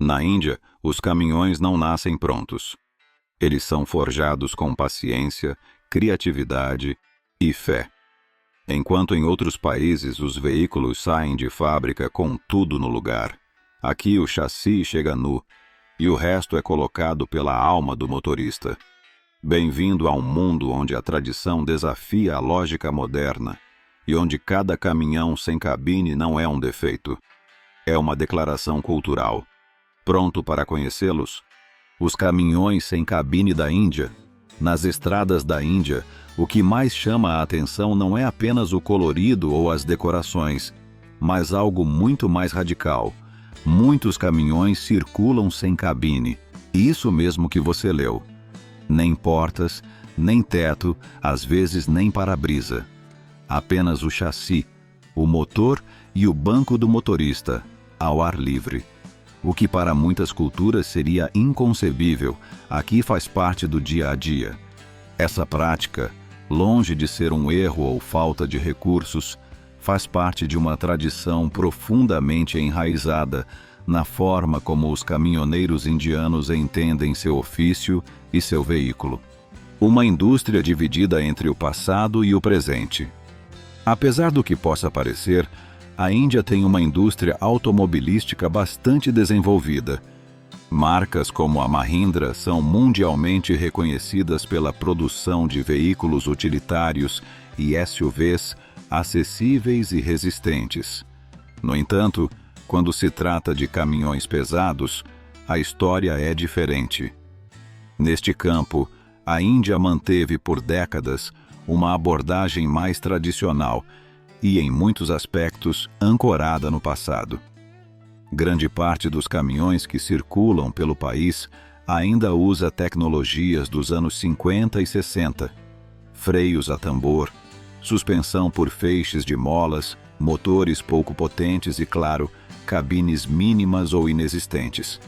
Na Índia, os caminhões não nascem prontos. Eles são forjados com paciência, criatividade e fé. Enquanto em outros países os veículos saem de fábrica com tudo no lugar, aqui o chassi chega nu e o resto é colocado pela alma do motorista. Bem-vindo a um mundo onde a tradição desafia a lógica moderna e onde cada caminhão sem cabine não é um defeito. É uma declaração cultural. Pronto para conhecê-los? Os caminhões sem cabine da Índia. Nas estradas da Índia, o que mais chama a atenção não é apenas o colorido ou as decorações, mas algo muito mais radical. Muitos caminhões circulam sem cabine. Isso mesmo que você leu. Nem portas, nem teto, às vezes nem para-brisa. Apenas o chassi, o motor e o banco do motorista, ao ar livre. O que para muitas culturas seria inconcebível, aqui faz parte do dia a dia. Essa prática, longe de ser um erro ou falta de recursos, faz parte de uma tradição profundamente enraizada na forma como os caminhoneiros indianos entendem seu ofício e seu veículo. Uma indústria dividida entre o passado e o presente. Apesar do que possa parecer, a Índia tem uma indústria automobilística bastante desenvolvida. Marcas como a Mahindra são mundialmente reconhecidas pela produção de veículos utilitários e SUVs acessíveis e resistentes. No entanto, quando se trata de caminhões pesados, a história é diferente. Neste campo, a Índia manteve por décadas uma abordagem mais tradicional e, em muitos aspectos, ancorada no passado. Grande parte dos caminhões que circulam pelo país ainda usa tecnologias dos anos 50 e 60, freios a tambor, suspensão por feixes de molas, motores pouco potentes e, claro, cabines mínimas ou inexistentes.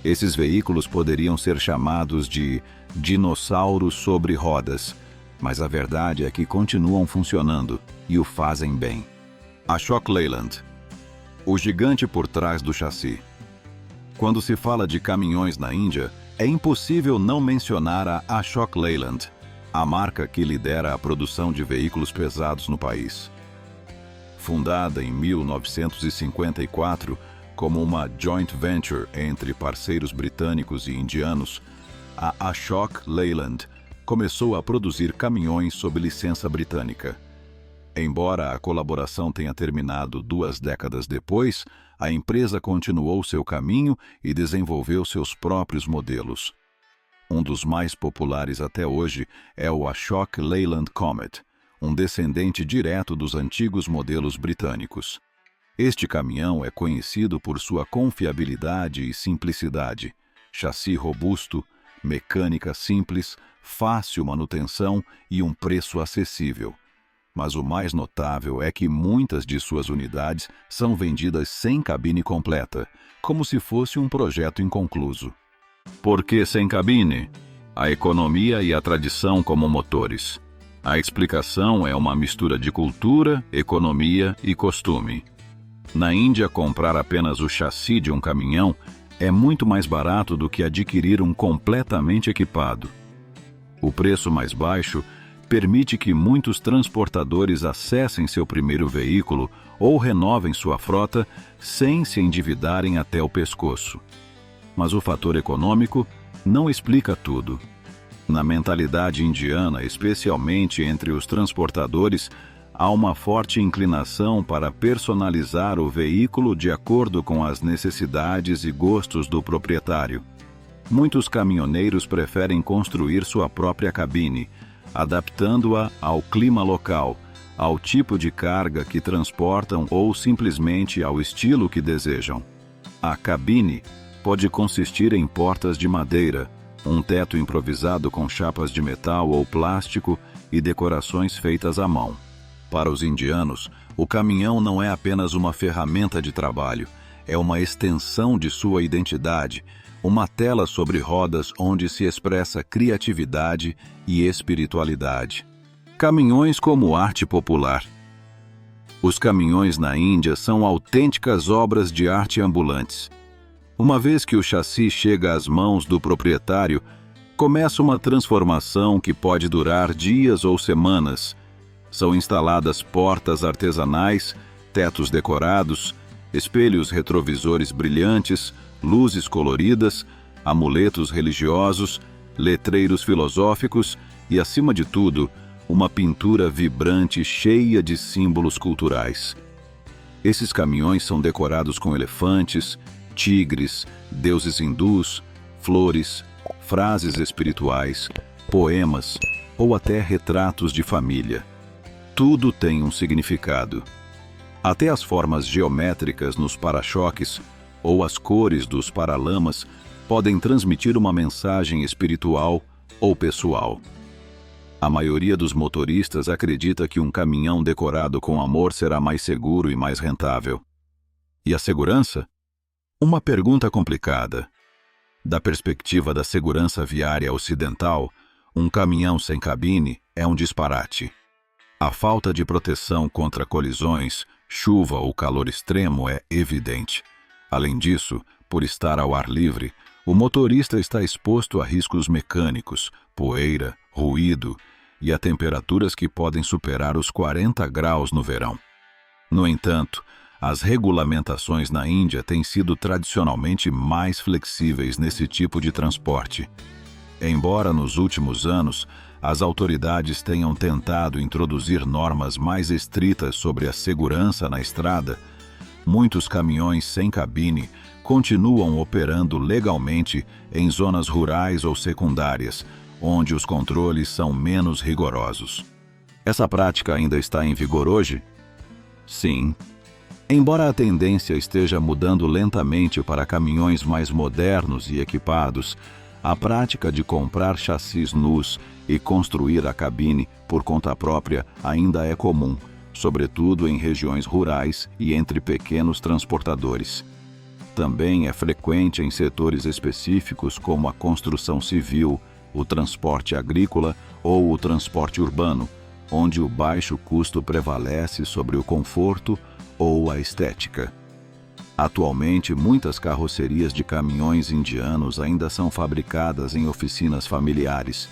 Esses veículos poderiam ser chamados de dinossauros sobre rodas, mas a verdade é que continuam funcionando e o fazem bem. Ashok Leyland, o gigante por trás do chassi. Quando se fala de caminhões na Índia, é impossível não mencionar a Ashok Leyland, a marca que lidera a produção de veículos pesados no país. Fundada em 1954 como uma joint venture entre parceiros britânicos e indianos, a Ashok Leyland começou a produzir caminhões sob licença britânica. Embora a colaboração tenha terminado 2 décadas depois, a empresa continuou seu caminho e desenvolveu seus próprios modelos. Um dos mais populares até hoje é o Ashok Leyland Comet, um descendente direto dos antigos modelos britânicos. Este caminhão é conhecido por sua confiabilidade e simplicidade, chassi robusto, mecânica simples, fácil manutenção e um preço acessível. Mas o mais notável é que muitas de suas unidades são vendidas sem cabine completa, como se fosse um projeto inconcluso. Por que sem cabine? A economia e a tradição como motores. A explicação é uma mistura de cultura, economia e costume. Na Índia, comprar apenas o chassi de um caminhão é muito mais barato do que adquirir um completamente equipado. O preço mais baixo permite que muitos transportadores acessem seu primeiro veículo ou renovem sua frota sem se endividarem até o pescoço. Mas o fator econômico não explica tudo. Na mentalidade indiana, especialmente entre os transportadores, há uma forte inclinação para personalizar o veículo de acordo com as necessidades e gostos do proprietário. Muitos caminhoneiros preferem construir sua própria cabine, adaptando-a ao clima local, ao tipo de carga que transportam ou simplesmente ao estilo que desejam. A cabine pode consistir em portas de madeira, um teto improvisado com chapas de metal ou plástico e decorações feitas à mão. Para os indianos, o caminhão não é apenas uma ferramenta de trabalho, é uma extensão de sua identidade, uma tela sobre rodas onde se expressa criatividade e espiritualidade. Caminhões como arte popular. Os caminhões na Índia são autênticas obras de arte ambulantes. Uma vez que o chassi chega às mãos do proprietário, começa uma transformação que pode durar dias ou semanas. São instaladas portas artesanais, tetos decorados, espelhos retrovisores brilhantes, luzes coloridas, amuletos religiosos, letreiros filosóficos e, acima de tudo, uma pintura vibrante cheia de símbolos culturais. Esses caminhões são decorados com elefantes, tigres, deuses hindus, flores, frases espirituais, poemas ou até retratos de família. Tudo tem um significado. Até as formas geométricas nos para-choques ou as cores dos paralamas podem transmitir uma mensagem espiritual ou pessoal. A maioria dos motoristas acredita que um caminhão decorado com amor será mais seguro e mais rentável. E a segurança? Uma pergunta complicada. Da perspectiva da segurança viária ocidental, um caminhão sem cabine é um disparate. A falta de proteção contra colisões, chuva ou calor extremo é evidente. Além disso, por estar ao ar livre, o motorista está exposto a riscos mecânicos, poeira, ruído e a temperaturas que podem superar os 40 graus no verão. No entanto, as regulamentações na Índia têm sido tradicionalmente mais flexíveis nesse tipo de transporte. Embora nos últimos anos as autoridades tenham tentado introduzir normas mais estritas sobre a segurança na estrada, muitos caminhões sem cabine continuam operando legalmente em zonas rurais ou secundárias, onde os controles são menos rigorosos. Essa prática ainda está em vigor hoje? Sim. Embora a tendência esteja mudando lentamente para caminhões mais modernos e equipados, a prática de comprar chassis nus e construir a cabine por conta própria ainda é comum, sobretudo em regiões rurais e entre pequenos transportadores. Também é frequente em setores específicos como a construção civil, o transporte agrícola ou o transporte urbano, onde o baixo custo prevalece sobre o conforto ou a estética. Atualmente, muitas carrocerias de caminhões indianos ainda são fabricadas em oficinas familiares,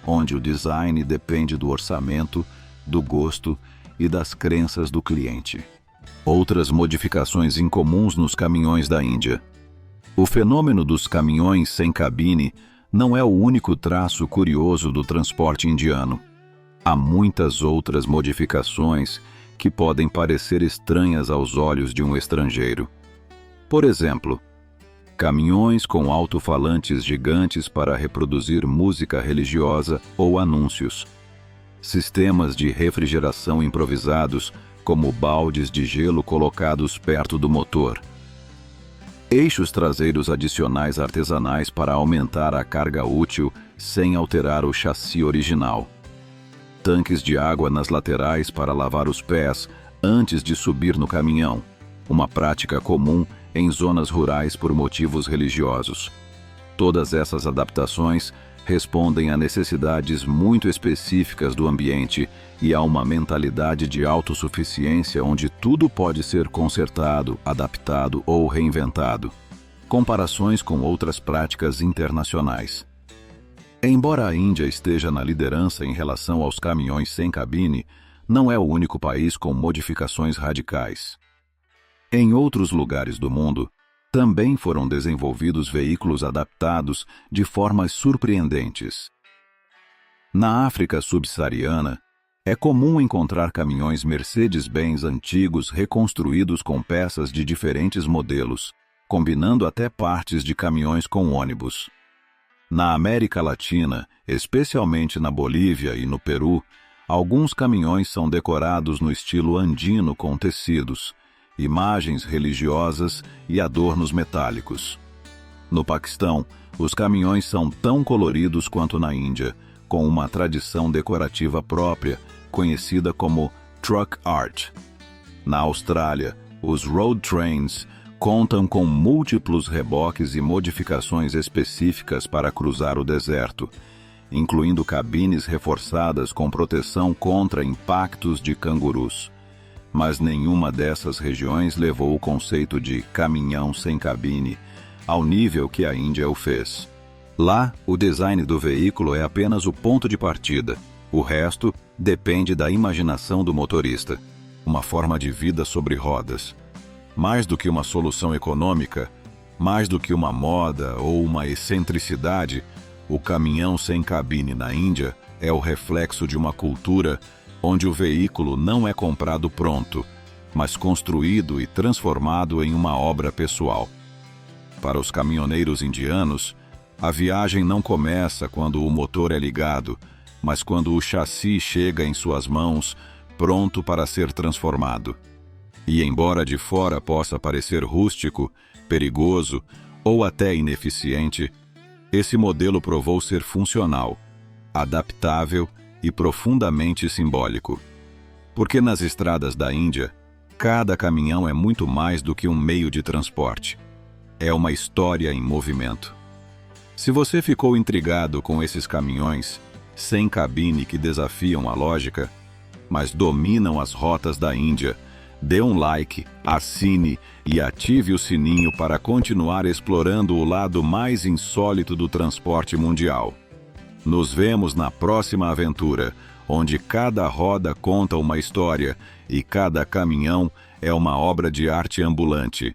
onde o design depende do orçamento, do gosto e das crenças do cliente. Outras modificações incomuns nos caminhões da Índia. O fenômeno dos caminhões sem cabine não é o único traço curioso do transporte indiano. Há muitas outras modificações que podem parecer estranhas aos olhos de um estrangeiro. Por exemplo, caminhões com alto-falantes gigantes para reproduzir música religiosa ou anúncios. Sistemas de refrigeração improvisados, como baldes de gelo colocados perto do motor. Eixos traseiros adicionais artesanais para aumentar a carga útil sem alterar o chassi original. Tanques de água nas laterais para lavar os pés antes de subir no caminhão, uma prática comum em zonas rurais por motivos religiosos. Todas essas adaptações respondem a necessidades muito específicas do ambiente e a uma mentalidade de autossuficiência onde tudo pode ser consertado, adaptado ou reinventado. Comparações com outras práticas internacionais. Embora a Índia esteja na liderança em relação aos caminhões sem cabine, não é o único país com modificações radicais. Em outros lugares do mundo, também foram desenvolvidos veículos adaptados de formas surpreendentes. Na África subsaariana, é comum encontrar caminhões Mercedes-Benz antigos reconstruídos com peças de diferentes modelos, combinando até partes de caminhões com ônibus. Na América Latina, especialmente na Bolívia e no Peru, alguns caminhões são decorados no estilo andino com tecidos, imagens religiosas e adornos metálicos. No Paquistão, os caminhões são tão coloridos quanto na Índia, com uma tradição decorativa própria, conhecida como truck art. Na Austrália, os road trains contam com múltiplos reboques e modificações específicas para cruzar o deserto, incluindo cabines reforçadas com proteção contra impactos de cangurus. Mas nenhuma dessas regiões levou o conceito de caminhão sem cabine ao nível que a Índia o fez. Lá, o design do veículo é apenas o ponto de partida. O resto depende da imaginação do motorista. Uma forma de vida sobre rodas. Mais do que uma solução econômica, mais do que uma moda ou uma excentricidade, o caminhão sem cabine na Índia é o reflexo de uma cultura onde o veículo não é comprado pronto, mas construído e transformado em uma obra pessoal. Para os caminhoneiros indianos, a viagem não começa quando o motor é ligado, mas quando o chassi chega em suas mãos, pronto para ser transformado. E embora de fora possa parecer rústico, perigoso ou até ineficiente, esse modelo provou ser funcional, adaptável e profundamente simbólico. Porque nas estradas da Índia, cada caminhão é muito mais do que um meio de transporte. É uma história em movimento. Se você ficou intrigado com esses caminhões sem cabine que desafiam a lógica, mas dominam as rotas da Índia, dê um like, assine e ative o sininho para continuar explorando o lado mais insólito do transporte mundial. Nos vemos na próxima aventura, onde cada roda conta uma história e cada caminhão é uma obra de arte ambulante.